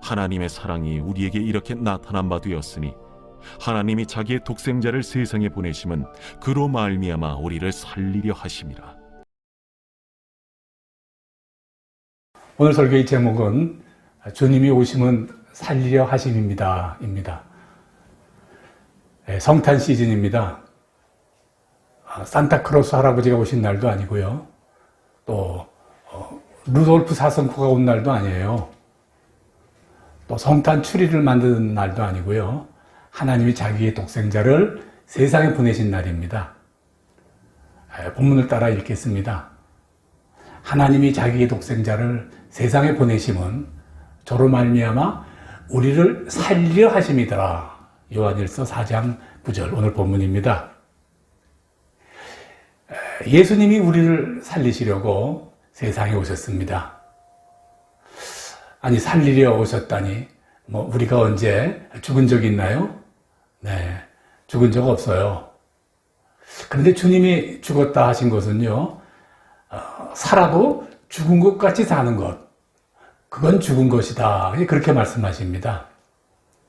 하나님의 사랑이 우리에게 이렇게 나타난 바 되었으니 하나님이 자기의 독생자를 세상에 보내심은 그로 말미암아 우리를 살리려 하심이라. 오늘 설교의 제목은 주님이 오심은 살리려 하심입니다. 성탄 시즌입니다. 산타크로스 할아버지가 오신 날도 아니고요. 또 루돌프 사슴코가 온 날도 아니에요. 또 성탄 추리를 만드는 날도 아니고요. 하나님이 자기의 독생자를 세상에 보내신 날입니다. 본문을 따라 읽겠습니다. 하나님이 자기의 독생자를 세상에 보내심은 저로 말미암아 우리를 살리려 하심이더라. 요한일서 4장 9절 오늘 본문입니다. 예수님이 우리를 살리시려고 세상에 오셨습니다. 아니, 살리려 오셨다니 우리가 언제 죽은 적 있나요? 네, 죽은 적 없어요. 그런데 주님이 죽었다 하신 것은요, 살아도 죽은 것 같이 사는 것, 그건 죽은 것이다. 그렇게 말씀하십니다.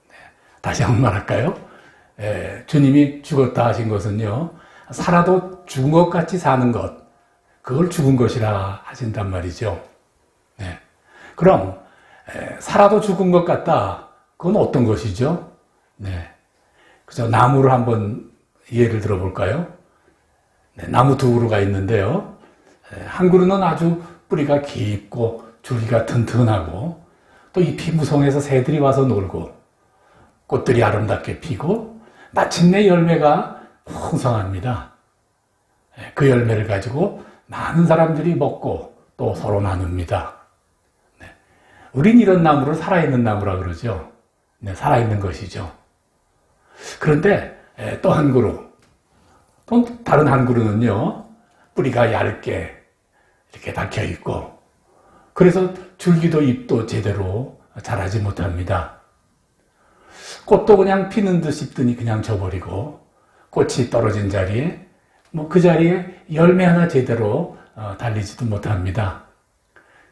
네, 다시 한번 말할까요? 주님이 죽었다 하신 것은요, 살아도 죽은 것 같이 사는 것, 그걸 죽은 것이라 하신단 말이죠. 네. 그럼 살아도 죽은 것 같다, 그건 어떤 것이죠? 네. 그죠? 나무를 한번 예를 들어볼까요? 네, 나무 두 그루가 있는데요. 한 그루는 아주 뿌리가 깊고 줄기가 튼튼하고 또 잎이 무성해서 새들이 와서 놀고 꽃들이 아름답게 피고 마침내 열매가 풍성합니다. 그 열매를 가지고 많은 사람들이 먹고 또 서로 나눕니다. 네. 우린 이런 나무를 살아있는 나무라 그러죠. 네, 살아있는 것이죠. 그런데 또 한 그루, 또 다른 한 그루는요, 뿌리가 얇게 이렇게 박혀 있고, 그래서 줄기도 잎도 제대로 자라지 못합니다. 꽃도 그냥 피는 듯 싶더니 그냥 져버리고, 꽃이 떨어진 자리에 그 자리에 열매 하나 제대로 달리지도 못합니다.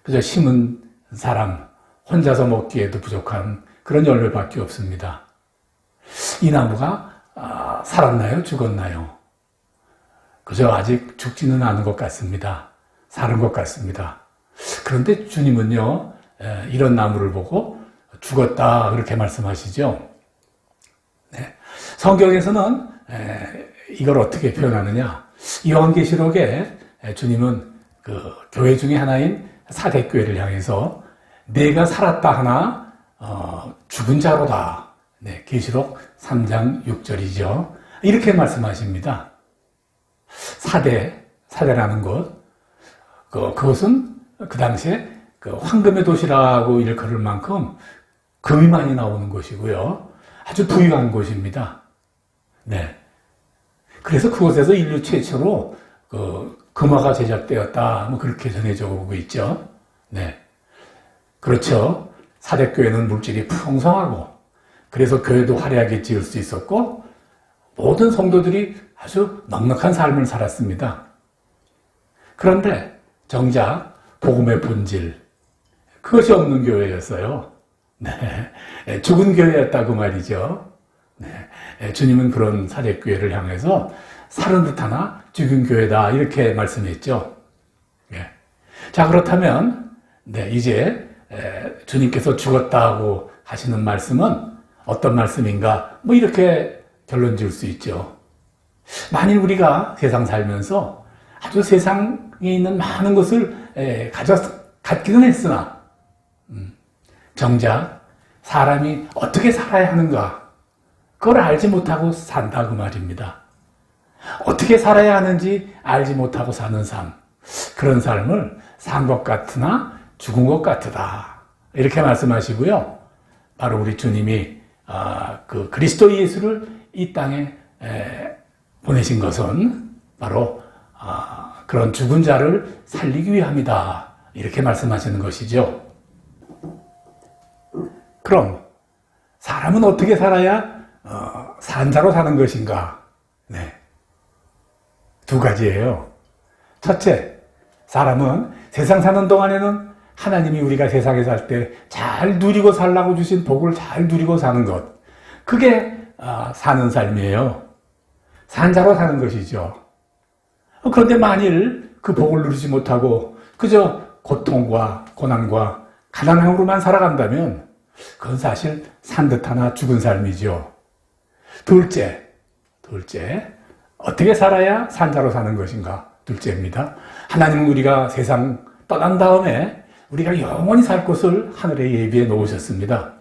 그저 심은 사람 혼자서 먹기에도 부족한 그런 열매밖에 없습니다. 이 나무가 살았나요? 죽었나요? 그저 아직 죽지는 않은 것 같습니다. 사는 것 같습니다. 그런데 주님은요, 이런 나무를 보고 죽었다 그렇게 말씀하시죠. 네. 성경에서는 이걸 어떻게 표현하느냐? 요한계시록에 주님은 그 교회 중에 하나인 사대교회를 향해서 내가 살았다 하나 죽은 자로다. 네, 계시록 3장 6절이죠. 이렇게 말씀하십니다. 사대라는 것, 그것은 그 당시에 그 황금의 도시라고 일컬을 만큼 금이 많이 나오는 곳이고요. 아주 부유한 곳입니다. 네. 그래서 그곳에서 인류 최초로 금화가 제작되었다. 그렇게 전해져 오고 있죠. 네. 그렇죠. 사대교회는 물질이 풍성하고, 그래서 교회도 화려하게 지을 수 있었고, 모든 성도들이 아주 넉넉한 삶을 살았습니다. 그런데 정작 복음의 본질, 그것이 없는 교회였어요. 네. 죽은 교회였다고 말이죠. 네. 주님은 그런 사대교회를 향해서 살은 듯 하나 죽은 교회다 이렇게 말씀했죠. 네. 자, 그렇다면 이제 주님께서 죽었다고 하시는 말씀은 어떤 말씀인가? 이렇게 결론 지을 수 있죠. 만일 우리가 세상 살면서 아주 세상에 있는 많은 것을 갖기는 했으나 정작 사람이 어떻게 살아야 하는가, 그걸 알지 못하고 산다 그 말입니다. 어떻게 살아야 하는지 알지 못하고 사는 삶, 그런 삶을 산 것 같으나 죽은 것 같으다 이렇게 말씀하시고요. 바로 우리 주님이 그 그리스도 예수를 이 땅에 보내신 것은 바로 그런 죽은 자를 살리기 위함이다 이렇게 말씀하시는 것이죠. 그럼 사람은 어떻게 살아야 산자로 사는 것인가? 네. 두 가지예요. 첫째, 사람은 세상 사는 동안에는 하나님이 우리가 세상에 살 때 잘 누리고 살라고 주신 복을 잘 누리고 사는 것. 그게 사는 삶이에요. 산자로 사는 것이죠. 그런데 만일 그 복을 누리지 못하고 그저 고통과 고난과 가난함으로만 살아간다면 그건 사실 산 듯 하나 죽은 삶이죠. 둘째, 어떻게 살아야 산자로 사는 것인가? 둘째입니다. 하나님은 우리가 세상 떠난 다음에 우리가 영원히 살 곳을 하늘에 예비해 놓으셨습니다.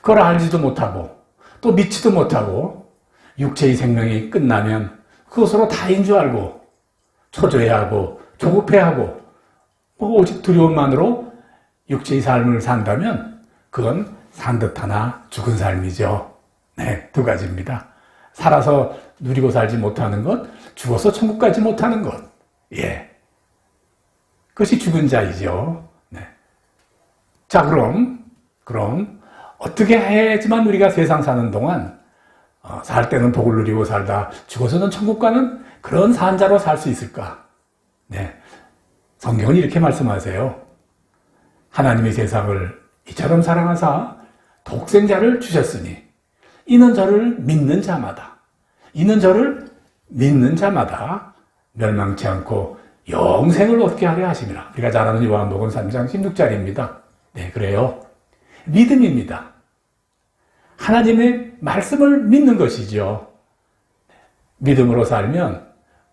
그걸 알지도 못하고 또 믿지도 못하고 육체의 생명이 끝나면 그것으로 다인 줄 알고 초조해하고 조급해하고 오직 두려움만으로 육체의 삶을 산다면 그건 산 듯 하나 죽은 삶이죠. 네, 두 가지입니다. 살아서 누리고 살지 못하는 것, 죽어서 천국 가지 못하는 것. 예. 그것이 죽은 자이죠. 네. 자, 그럼 어떻게 해야지만 우리가 세상 사는 동안 살 때는 복을 누리고 살다 죽어서는 천국 가는 그런 산자로 살 수 있을까? 네. 성경은 이렇게 말씀하세요. 하나님의 세상을 이처럼 사랑하사 독생자를 주셨으니 이는 저를 믿는 자마다 멸망치 않고 영생을 얻게 하려 하심이라. 우리가 잘 아는 요한복음 3장 16절입니다. 네, 그래요. 믿음입니다. 하나님의 말씀을 믿는 것이죠. 믿음으로 살면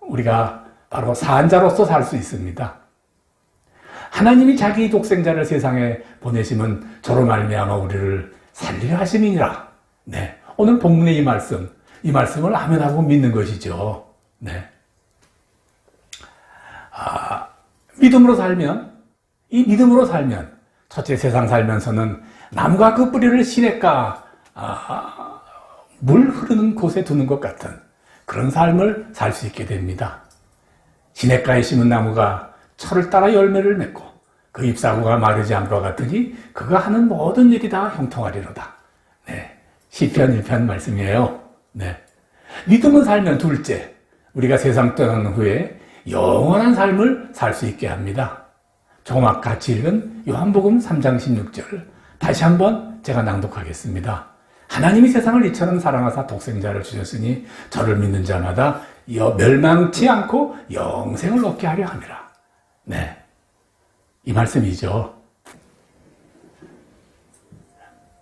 우리가 바로 산자로서 살 수 있습니다. 하나님이 자기 독생자를 세상에 보내심은 저로 말미암아 우리를 살리려 하심이니라. 네, 오늘 본문의 이 말씀을 아멘하고 믿는 것이죠. 네. 믿음으로 살면 첫째 세상 살면서는 남과 그 뿌리를 시냇가 물 흐르는 곳에 두는 것 같은 그런 삶을 살 수 있게 됩니다. 시냇가에 심은 나무가 철을 따라 열매를 맺고 그 잎사구가 마르지 않을 것 같으니 그가 하는 모든 일이 다 형통하리로다. 네, 시편 1편 말씀이에요. 네. 믿음을 살면 둘째, 우리가 세상 떠난 후에 영원한 삶을 살 수 있게 합니다. 조금 아까 같이 읽은 요한복음 3장 16절 다시 한번 제가 낭독하겠습니다. 하나님이 세상을 이처럼 사랑하사 독생자를 주셨으니 저를 믿는 자마다 멸망치 않고 영생을 얻게 하려 함이라. 네, 이 말씀이죠.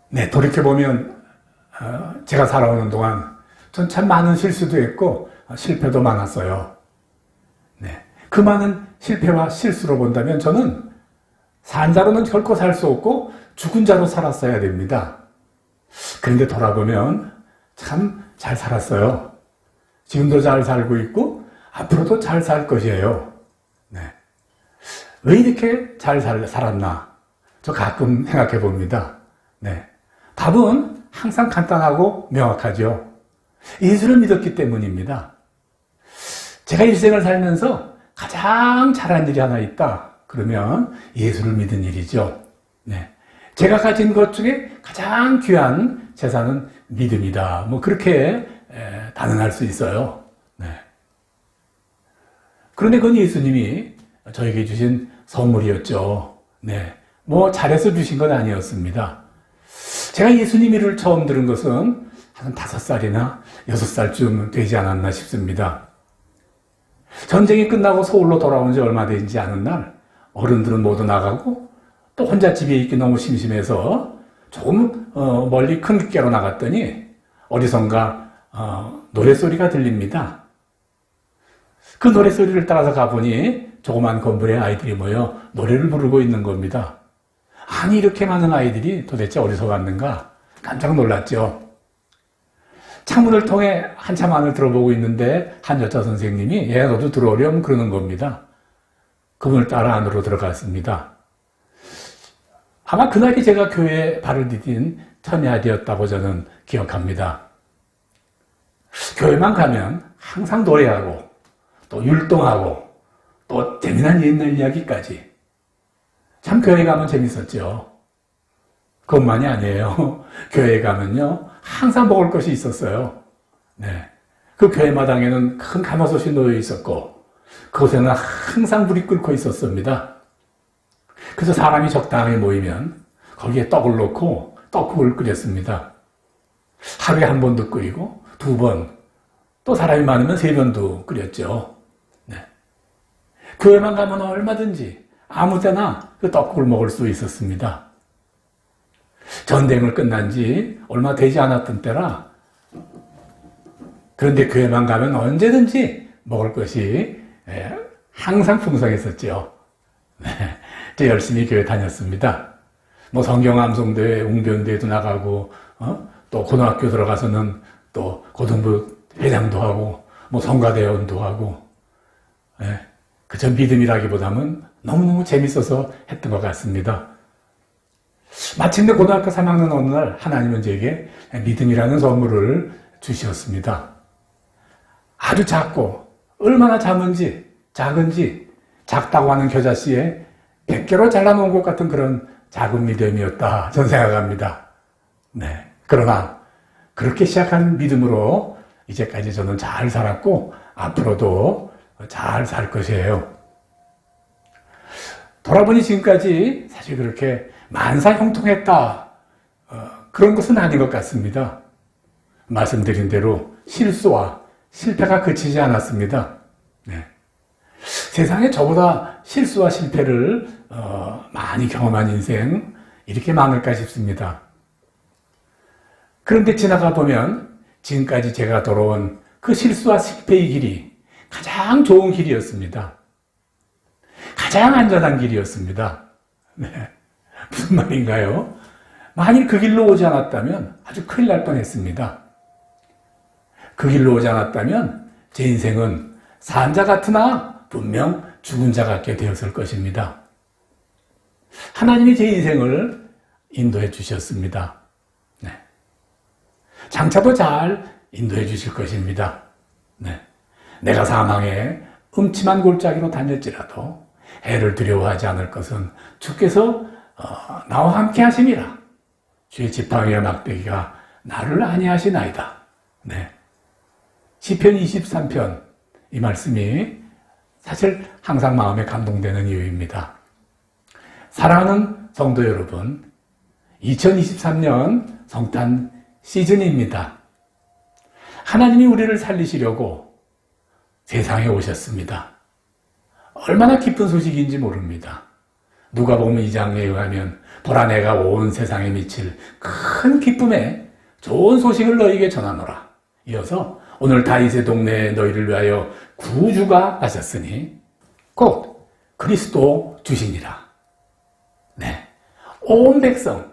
네, 돌이켜보면 제가 살아오는 동안 전 참 많은 실수도 했고 실패도 많았어요. 네, 그 많은 실패와 실수로 본다면 저는 산자로는 결코 살 수 없고 죽은 자로 살았어야 됩니다. 그런데 돌아보면 참 잘 살았어요. 지금도 잘 살고 있고 앞으로도 잘 살 것이에요. 네. 왜 이렇게 잘 살았나? 저 가끔 생각해 봅니다. 네. 답은 항상 간단하고 명확하죠. 예수를 믿었기 때문입니다. 제가 일생을 살면서 가장 잘한 일이 하나 있다. 그러면 예수를 믿은 일이죠. 네. 제가 가진 것 중에 가장 귀한 재산은 믿음이다. 뭐 그렇게 단언할 수 있어요. 네. 그런데 그건 예수님이 저에게 주신 선물이었죠. 네. 뭐 잘해서 주신 건 아니었습니다. 제가 예수님 이름을 처음 들은 것은 한 5살이나 6살쯤 되지 않았나 싶습니다. 전쟁이 끝나고 서울로 돌아온 지 얼마 되지 않은 날 어른들은 모두 나가고 또 혼자 집에 있기 너무 심심해서 조금 멀리 큰 객가로 나갔더니 어디선가 노랫소리가 들립니다. 그 노랫소리를 따라서 가보니 조그만 건물에 아이들이 모여 노래를 부르고 있는 겁니다. 아니 이렇게 많은 아이들이 도대체 어디서 왔는가 깜짝 놀랐죠. 창문을 통해 한참 안을 들어보고 있는데 한 여자 선생님이 얘 너도 들어오렴 그러는 겁니다. 그분을 따라 안으로 들어갔습니다. 아마 그날이 제가 교회에 발을 디딘 첫날이었다고 저는 기억합니다. 교회만 가면 항상 노래하고 또 율동하고 또 재미난 옛날 이야기까지 참 교회 가면 재밌었죠. 그것만이 아니에요. 교회에 가면요 항상 먹을 것이 있었어요. 네, 그 교회 마당에는 큰 가마솥이 놓여 있었고 그곳에는 항상 불이 끓고 있었습니다. 그래서 사람이 적당히 모이면 거기에 떡을 넣고 떡국을 끓였습니다. 하루에 한 번도 끓이고 2번, 또 사람이 많으면 3번도 끓였죠. 네. 교회만 가면 얼마든지 아무 때나 그 떡국을 먹을 수 있었습니다. 전쟁을 끝난 지 얼마 되지 않았던 때라, 그런데 교회만 가면 언제든지 먹을 것이 항상 풍성했었죠. 네. 저 열심히 교회 다녔습니다. 뭐 성경 암송대회, 웅변대회도 나가고, 또 고등학교 들어가서는 또 고등부 회장도 하고, 뭐 성가대원도 하고, 그저 믿음이라기보다는 너무너무 재밌어서 했던 것 같습니다. 마침내 고등학교 3학년 어느 날 하나님은 제게 믿음이라는 선물을 주셨습니다. 아주 작고 얼마나 작은지 작다고 하는 겨자씨에 100개로 잘라놓은 것 같은 그런 작은 믿음이었다 저는 생각합니다. 네. 그러나 그렇게 시작한 믿음으로 이제까지 저는 잘 살았고 앞으로도 잘 살 것이에요. 돌아보니 지금까지 사실 그렇게 만사형통했다 그런 것은 아닌 것 같습니다. 말씀드린 대로 실수와 실패가 그치지 않았습니다. 네. 세상에 저보다 실수와 실패를 많이 경험한 인생 이렇게 많을까 싶습니다. 그런데 지나가 보면 지금까지 제가 돌아온 그 실수와 실패의 길이 가장 좋은 길이었습니다. 가장 안전한 길이었습니다. 네. 무슨 말인가요? 만일 그 길로 오지 않았다면 아주 큰일 날 뻔했습니다. 그 길로 오지 않았다면 제 인생은 산 자 같으나 분명 죽은 자 같게 되었을 것입니다. 하나님이 제 인생을 인도해 주셨습니다. 네. 장차도 잘 인도해 주실 것입니다. 네. 내가 사망에 음침한 골짜기로 다녔지라도 해를 두려워하지 않을 것은 주께서 나와 함께 하심이라. 주의 지팡이와 막대기가 나를 안위하시나이다. 네. 시편 23편 이 말씀이 사실 항상 마음에 감동되는 이유입니다. 사랑하는 성도 여러분, 2023년 성탄 시즌입니다. 하나님이 우리를 살리시려고 세상에 오셨습니다. 얼마나 기쁜 소식인지 모릅니다. 누가복음 2장에 의하면 보라 내가 온 세상에 미칠 큰 기쁨에 좋은 소식을 너희에게 전하노라. 이어서 오늘 다윗의 동네에 너희를 위하여 구주가 나셨으니 곧 그리스도 주시니라. 네, 온 백성,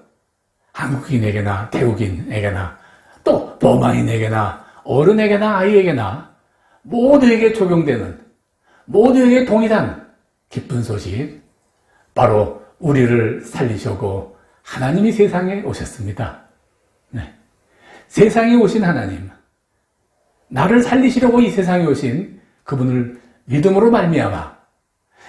한국인에게나 태국인에게나 또 버마인에게나 어른에게나 아이에게나 모두에게 적용되는, 모두에게 동일한 기쁜 소식, 바로 우리를 살리시고 하나님이 세상에 오셨습니다. 네. 세상에 오신 하나님, 나를 살리시려고 이 세상에 오신 그분을 믿음으로 말미암아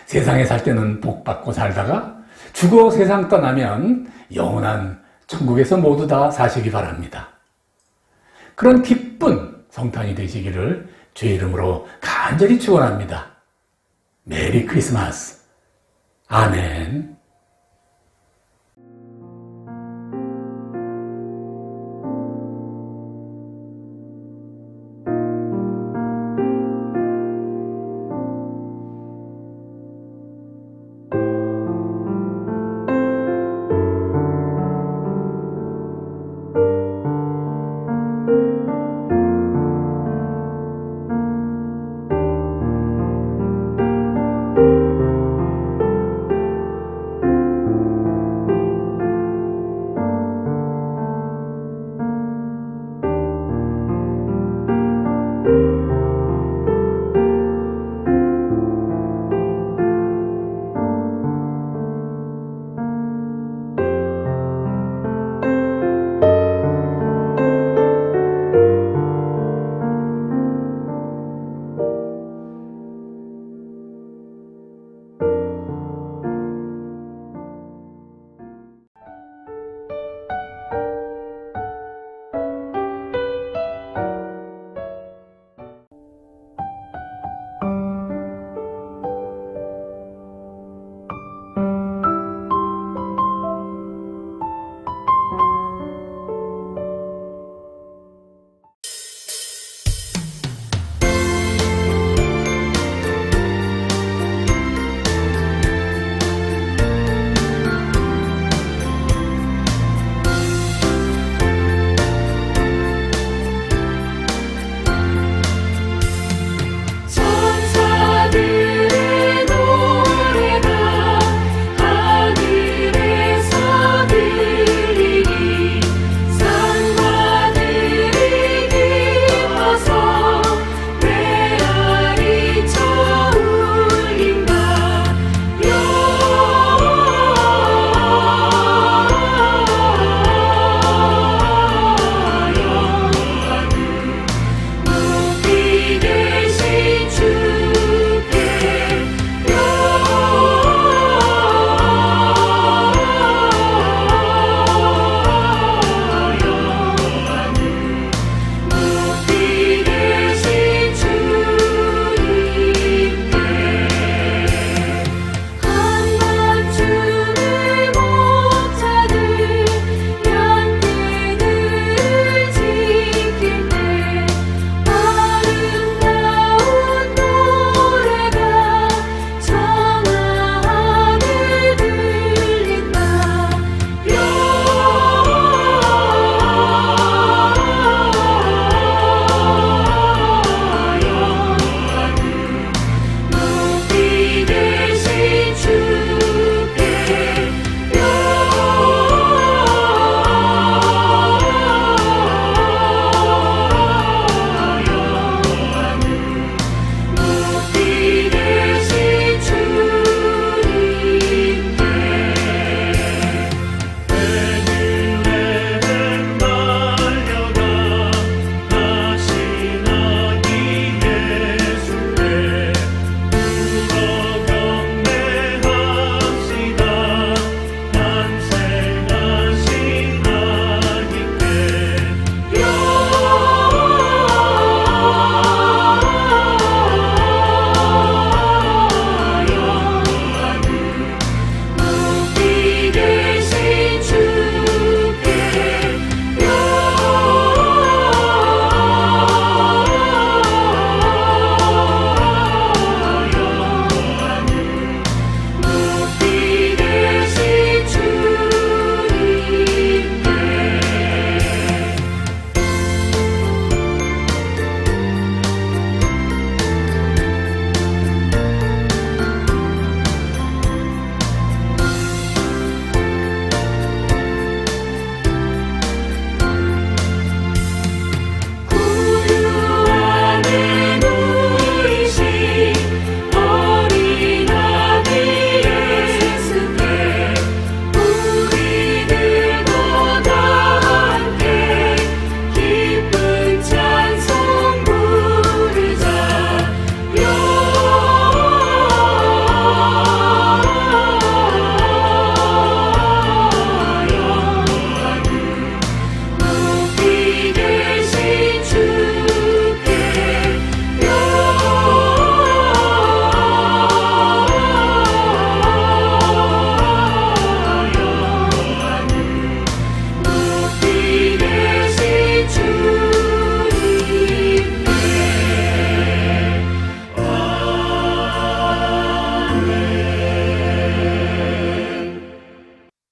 세상에 살 때는 복 받고 살다가 죽어 세상 떠나면 영원한 천국에서 모두 다 사시기 바랍니다. 그런 기쁜 성탄이 되시기를 주의 이름으로 간절히 축원합니다. 메리 크리스마스. 아멘.